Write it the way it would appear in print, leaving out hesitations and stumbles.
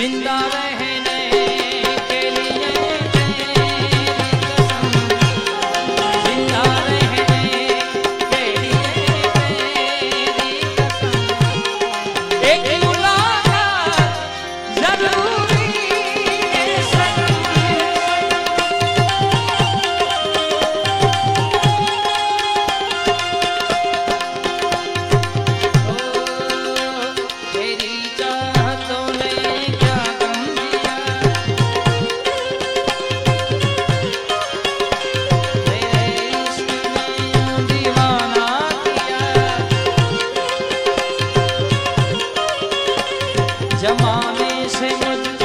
जिंदा रहने के लिए तेरी कसम, जिंदा रहने के लिए तेरी कसम, एक मुलाकात जरूरी है सनम। तेरी चाहतों ने क्या गम दिया, तेरे इश्क ने यूं दीवाना किया, जमाने से मुझको